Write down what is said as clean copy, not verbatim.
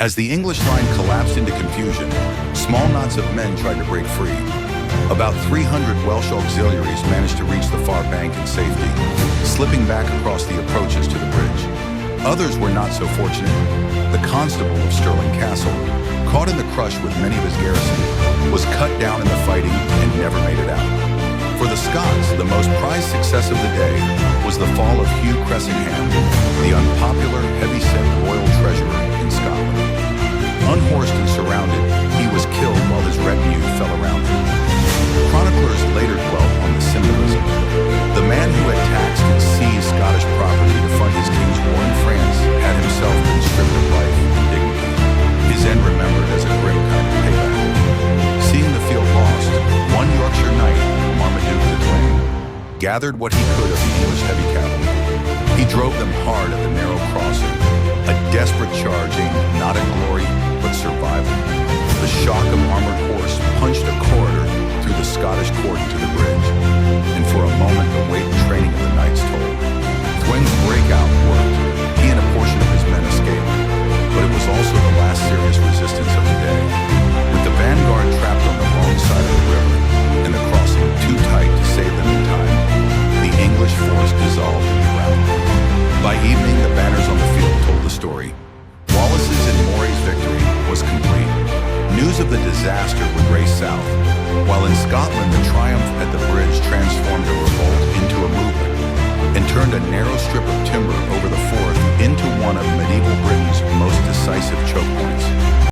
As the English line collapsed into confusion, small knots of men tried to break free. About 300 Welsh auxiliaries managed to reach the far bank in safety, slipping back across the approaches to the bridge. Others were not so fortunate. The constable of Stirling Castle, caught in the crush with many of his garrison, was cut down in the fighting and never made it out. For the Scots, the most prized success of the day was the fall of Hugh Cressingham, the unpopular, heavy-set royal treasurer in Scotland. Unhorsed and surrounded, he was killed while his retinue fell around him. Chroniclers later dwelt on the symbolism. The man who had taxed and seized Scottish property to fund his king's war in France had himself been stripped of life and dignity, his end remembered as a grim kind of payback. Seeing the field lost, one Yorkshire knight, Marmaduke the Twin, gathered what he could of the English heavy cavalry. He drove them hard at the narrow crossing, a desperate charge aimed not at glory, but survival. The shock of armored horse punched a corridor through the Scottish court into the bridge, and for a moment the weight and training of the knights told. Thwing's breakout worked. He and a portion of his men escaped, but it was also the last serious resistance of the day. With the vanguard trapped on the wrong side of the river, and the crossing too tight to save them in time, the English force dissolved in the ground. By evening, the banners on the field told the story. Wallace's and Moray's victory was complete. News of the disaster would race south, while in Scotland the triumph at the bridge transformed a revolt into a movement and turned a narrow strip of timber over the Forth into one of medieval Britain's most decisive choke points.